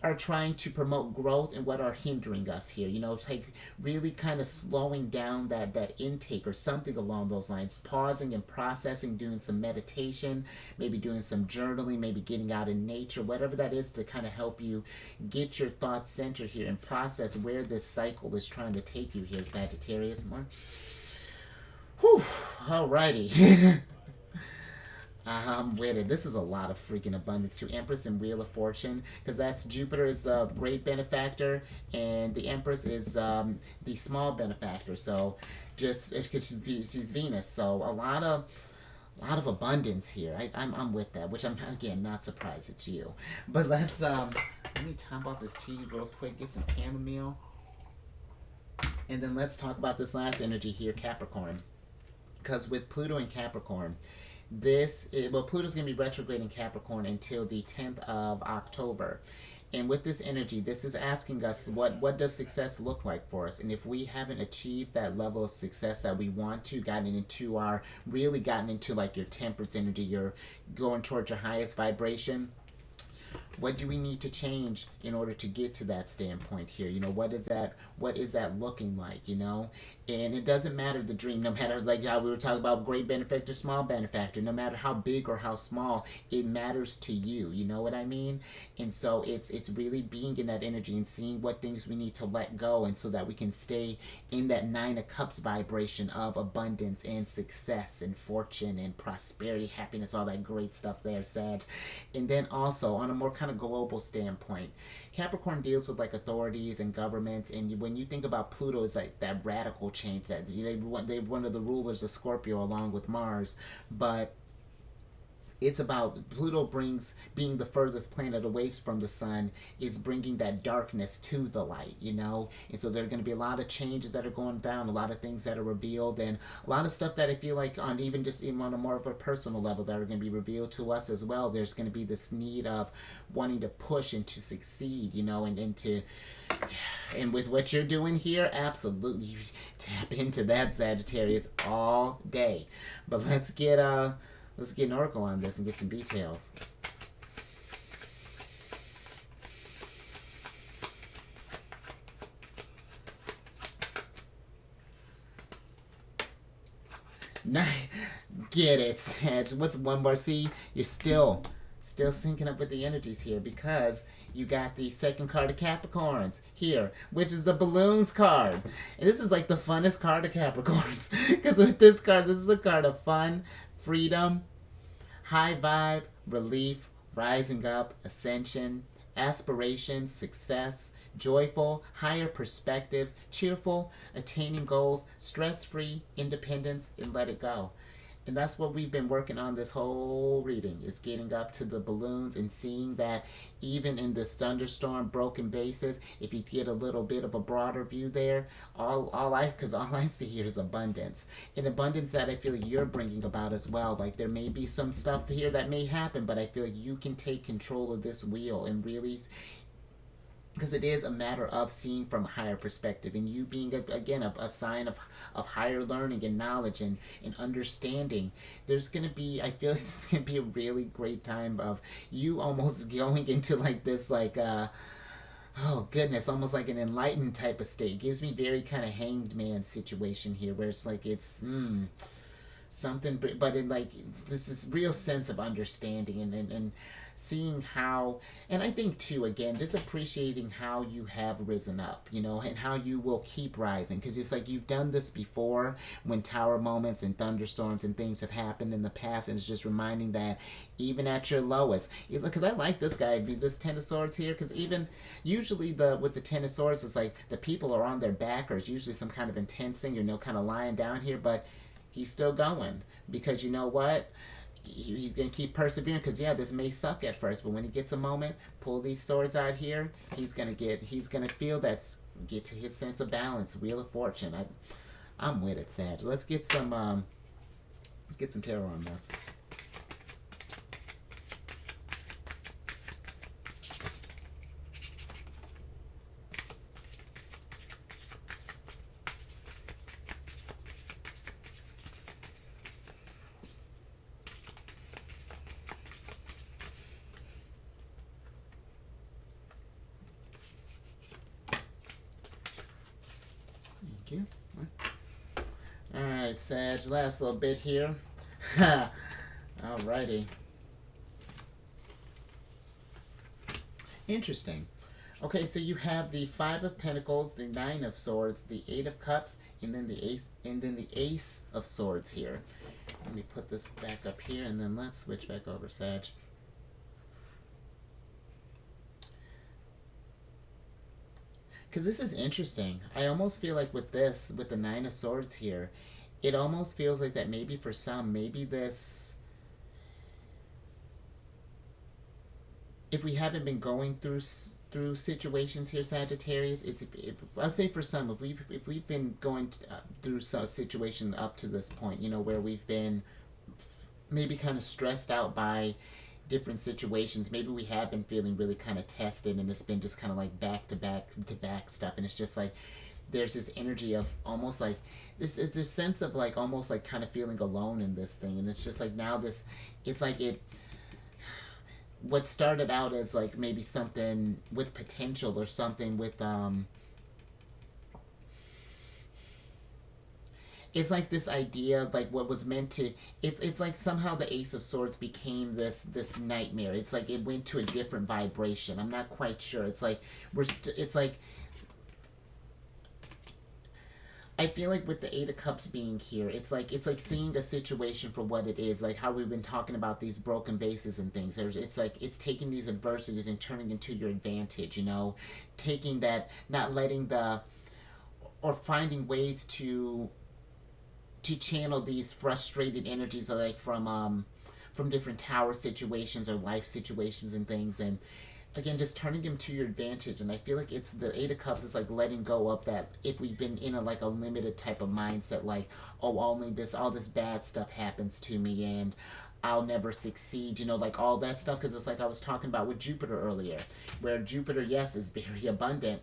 are trying to promote growth and what are hindering us here. You know, it's like really kind of slowing down that intake or something along those lines. Pausing and processing, doing some meditation, maybe doing some journaling, maybe getting out in nature, whatever that is to kind of help you get your thoughts centered here and process where this cycle is trying to take you here, Sagittarius. Whew, alrighty. I'm with it. This is a lot of freaking abundance to Empress and Wheel of Fortune, because that's Jupiter is the great benefactor, and the Empress is the small benefactor. So, just because she's Venus, so a lot of abundance here. I'm with that, which I'm again not surprised it's you. But let's let me top off this tea real quick. Get some chamomile, and then let's talk about this last energy here, Capricorn, because with Pluto and Capricorn. Pluto's going to be retrograde in Capricorn until the 10th of October. And with this energy, this is asking us what does success look like for us? And if we haven't achieved that level of success that we want to, gotten into like your temperance energy, you're going towards your highest vibration, what do we need to change in order to get to that standpoint here? You know, what is that looking like, you know? And it doesn't matter the dream, no matter like how we were talking about great benefactor, small benefactor, no matter how big or how small, it matters to you know what I mean? And so it's really being in that energy and seeing what things we need to let go, and so that we can stay in that 9 of Cups vibration of abundance and success and fortune and prosperity, happiness, all that great stuff there, Sag. And then also on a more kind of global standpoint, Capricorn deals with like authorities and governments, and when you think about Pluto, it's like that radical change that they're one of the rulers of Scorpio along with Mars, but it's about Pluto being the furthest planet away from the sun is bringing that darkness to the light, you know? And so there are going to be a lot of changes that are going down, a lot of things that are revealed, and a lot of stuff that I feel like even on a more of a personal level that are going to be revealed to us as well. There's going to be this need of wanting to push and to succeed, you know, and with what you're doing here, absolutely tap into that, Sagittarius, all day. But let's get an oracle on this and get some details. Get it, Sag. What's one more? See, you're still syncing up with the energies here, because you got the second card of Capricorns here, which is the balloons card. And this is like the funnest card of Capricorns, because with this card, this is a card of fun, freedom, high vibe, relief, rising up, ascension, aspiration, success, joyful, higher perspectives, cheerful, attaining goals, stress-free, independence, and let it go. And that's what we've been working on this whole reading, is getting up to the balloons and seeing that even in this thunderstorm, broken bases, if you get a little bit of a broader view there, all I see here is abundance. An abundance that I feel you're bringing about as well. Like there may be some stuff here that may happen, but I feel like you can take control of this wheel and really, because it is a matter of seeing from a higher perspective, and you being a sign of higher learning and knowledge and understanding. There's gonna be, I feel like this is gonna be a really great time of you almost going into like this oh goodness, almost like an enlightened type of state. It gives me very kind of hanged man situation here, where it's like it's something, but in like this real sense of understanding and seeing how, and I think too, again, just appreciating how you have risen up, you know, and how you will keep rising, because it's like you've done this before when tower moments and thunderstorms and things have happened in the past, and it's just reminding that even at your lowest, because I like this guy, this Ten of Swords here, because even usually with the Ten of Swords, it's like the people are on their back, or it's usually some kind of intense thing, you know, kind of lying down here, but he's still going, because you know what? He's going to keep persevering, because yeah, this may suck at first, but when he gets a moment, pull these swords out here, he's going to feel get to his sense of balance. Wheel of Fortune. I'm with it, Sag. Let's get some tarot on this. right, Sag, last little bit here. Alrighty. Interesting. Okay, so you have the Five of Pentacles, the Nine of Swords, the Eight of Cups, and then the Ace of Swords here. Let me put this back up here, and then let's switch back over, Sag. Because this is interesting. I almost feel like with this, with the Nine of Swords here, it almost feels like that maybe for some, maybe this, if we haven't been going through situations here, Sagittarius, I'll say for some, if we've been going through some situation up to this point, you know, where we've been maybe kind of stressed out by different situations, maybe we have been feeling really kind of tested, and it's been just kind of like back to back stuff, and it's just like there's this energy of almost like this sense of like almost like kind of feeling alone in this thing, and it's just like now this, it's like what started out as like maybe something with potential or something with it's like this idea of like what was meant to, it's like somehow the Ace of Swords became this nightmare. It's like it went to a different vibration. I'm not quite sure. It's like it's like I feel like with the Eight of Cups being here, it's like seeing a situation for what it is, like how we've been talking about these broken bases and things. It's like it's taking these adversities and turning into your advantage, you know, taking that, not letting or finding ways to channel these frustrated energies, like from different tower situations or life situations and things, and again just turning them to your advantage. And I feel like it's the Eight of Cups is like letting go of that, if we've been in a limited type of mindset, like, oh, only all this bad stuff happens to me and I'll never succeed, you know, like all that stuff. Because it's like I was talking about with Jupiter earlier, where Jupiter, yes, is very abundant.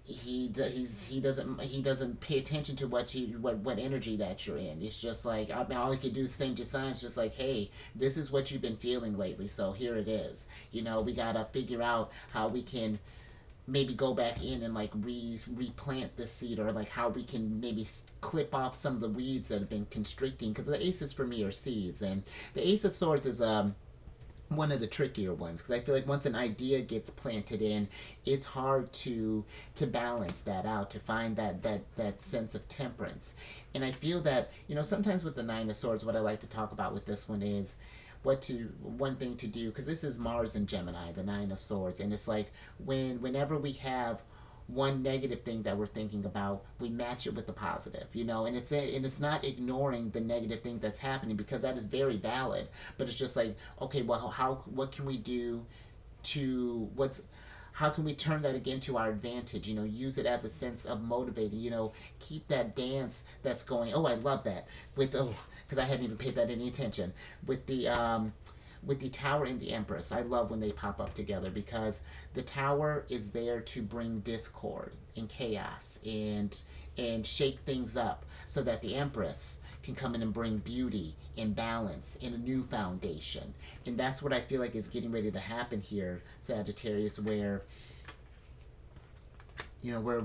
He doesn't pay attention to what energy that you're in. It's just like, I mean, all he can do is send you signs, just like, hey, this is what you've been feeling lately, so here it is. You know, we gotta figure out how we can maybe go back in and like replant this seed, or like how we can maybe clip off some of the weeds that have been constricting. Because the aces for me are seeds, and the Ace of Swords is one of the trickier ones, because I feel like once an idea gets planted in, it's hard to balance that out, to find that sense of temperance. And I feel that, you know, sometimes with the Nine of Swords, what I like to talk about with this one is one thing to do, because this is Mars and Gemini, the Nine of Swords, and it's like whenever we have one negative thing that we're thinking about, we match it with the positive, you know, and it's not ignoring the negative thing that's happening, because that is very valid, but it's just like, okay, well, what can we do how can we turn that again to our advantage, you know, use it as a sense of motivating, you know, keep that dance that's going. Oh, I love that, because I hadn't even paid that any attention, with the Tower and the Empress. I love when they pop up together, because the Tower is there to bring discord and chaos and shake things up, so that the Empress can come in and bring beauty and balance and a new foundation. And that's what I feel like is getting ready to happen here, Sagittarius, where, you know, we're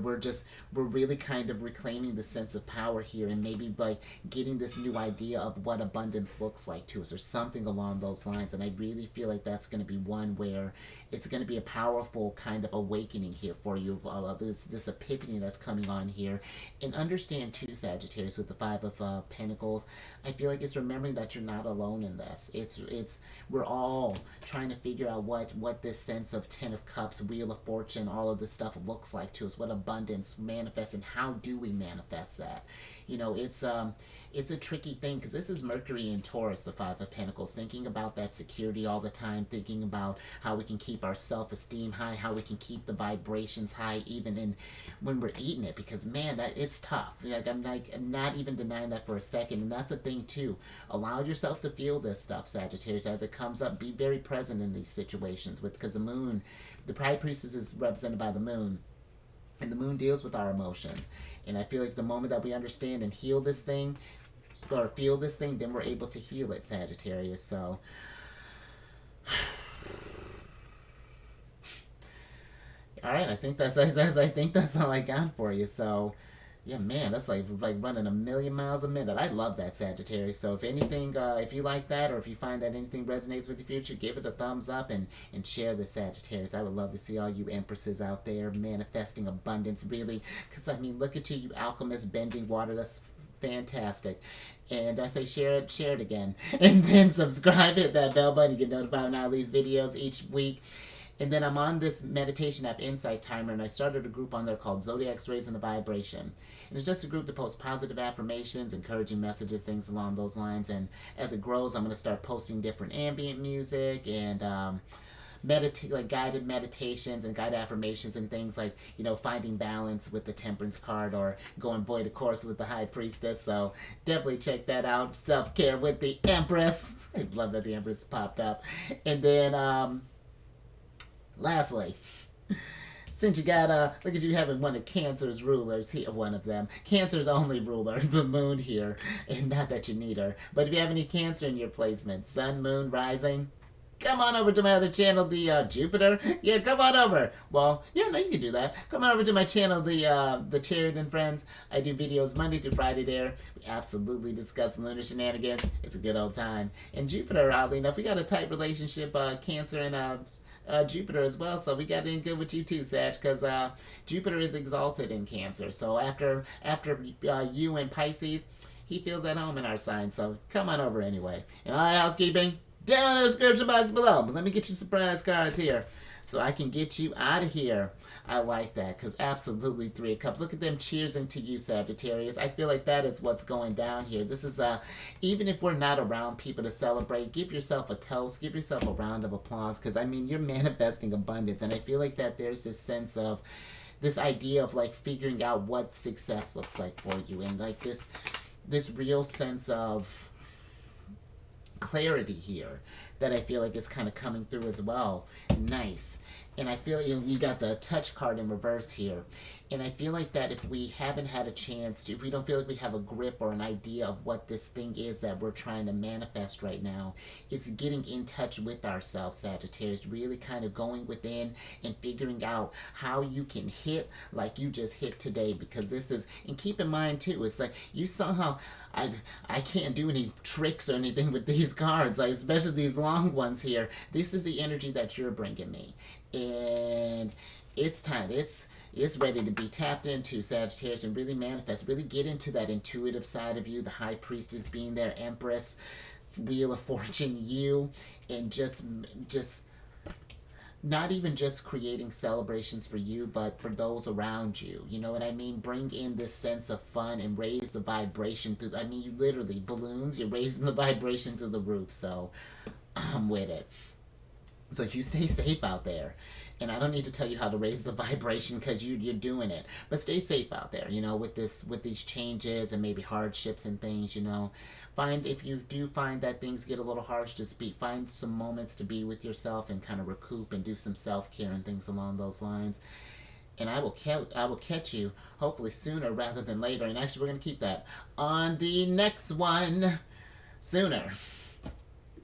really kind of reclaiming the sense of power here, and maybe like getting this new idea of what abundance looks like to us, or something along those lines. And I really feel like that's going to be one where it's going to be a powerful kind of awakening here for you, this epiphany that's coming on here. And understand too, Sagittarius, with the Five of Pentacles, I feel like it's remembering that you're not alone in this. We're all trying to figure out what this sense of Ten of Cups, Wheel of Fortune, all of this stuff looks like to us, what abundance manifests, and how do we manifest that. You know, it's a tricky thing, because this is Mercury in Taurus, the Five of Pentacles, thinking about that security all the time, thinking about how we can keep our self-esteem high, how we can keep the vibrations high, even when we're eating it, because man, it's tough. I'm not even denying that for a second. And that's a thing too, allow yourself to feel this stuff, Sagittarius, as it comes up. Be very present in these situations, because the moon, the Pride Priestess, is represented by the moon, and the moon deals with our emotions. And I feel like the moment that we understand and heal this thing, or feel this thing, then we're able to heal it, Sagittarius. So all right, I think that's all I got for you. So Yeah, man, that's like running a million miles a minute. I love that, Sagittarius. So if anything, if you like that, or if you find that anything resonates with your future, give it a thumbs up and share the Sagittarius. I would love to see all you empresses out there manifesting abundance, really. Because I mean, look at you, you alchemist bending water. That's fantastic. And I say share it again, and then subscribe, hit that bell button. You get notified when I release videos each week. And then I'm on this meditation app, Insight Timer, and I started a group on there called Zodiac's Raising the Vibration. And it's just a group that posts positive affirmations, encouraging messages, things along those lines. And as it grows, I'm going to start posting different ambient music and like guided meditations and guided affirmations and things like, you know, finding balance with the Temperance card or going boy to course with the High Priestess. So definitely check that out. Self-care with the Empress. I love that the Empress popped up. And then lastly, since you got look at you having one of Cancer's rulers here, one of them, Cancer's only ruler, the moon here, and not that you need her, but if you have any Cancer in your placement, sun, moon, rising, come on over to my other channel, the Jupiter. Yeah, come on over. Well, yeah, no, you can do that. Come on over to my channel, the Chariot and Friends. I do videos Monday through Friday there. We absolutely discuss lunar shenanigans. It's a good old time. And Jupiter, oddly enough, we got a tight relationship, Cancer and Jupiter as well, so we got in good with you too, Sag, because Jupiter is exalted in Cancer. So after you and Pisces, he feels at home in our sign. So come on over anyway. And all housekeeping down in the description box below. But let me get you surprise cards here, so I can get you out of here. I like that, because absolutely Three of Cups. Look at them cheersing to you, Sagittarius. I feel like that is what's going down here. This is, even if we're not around people to celebrate, give yourself a toast, give yourself a round of applause, because, I mean, you're manifesting abundance, and I feel like that there's this sense of, this idea of, like, figuring out what success looks like for you, and, like, this real sense of clarity here that I feel like is kind of coming through as well. Nice. And I feel you got the touch card in reverse here. And I feel like that if we haven't had a chance to, if we don't feel like we have a grip or an idea of what this thing is that we're trying to manifest right now, it's getting in touch with ourselves, Sagittarius, really kind of going within and figuring out how you can hit like you just hit today, because this is, and keep in mind too, it's like you saw how I can't do any tricks or anything with these cards, like especially these long ones here. This is the energy that you're bringing me. And it's time. It's ready to be tapped into, Sagittarius, and really manifest. Really get into that intuitive side of you. The High Priestess being there, Empress, Wheel of Fortune, you, and just not even just creating celebrations for you, but for those around you. You know what I mean? Bring in this sense of fun and raise the vibration through. I mean, you literally balloons. You're raising the vibration through the roof. So I'm with it. So you stay safe out there. And I don't need to tell you how to raise the vibration, because you're doing it. But stay safe out there, you know, with these changes and maybe hardships and things, you know. If you do find that things get a little harsh, just find some moments to be with yourself and kind of recoup and do some self-care and things along those lines. And I will catch you hopefully sooner rather than later. And actually, we're going to keep that on the next one sooner.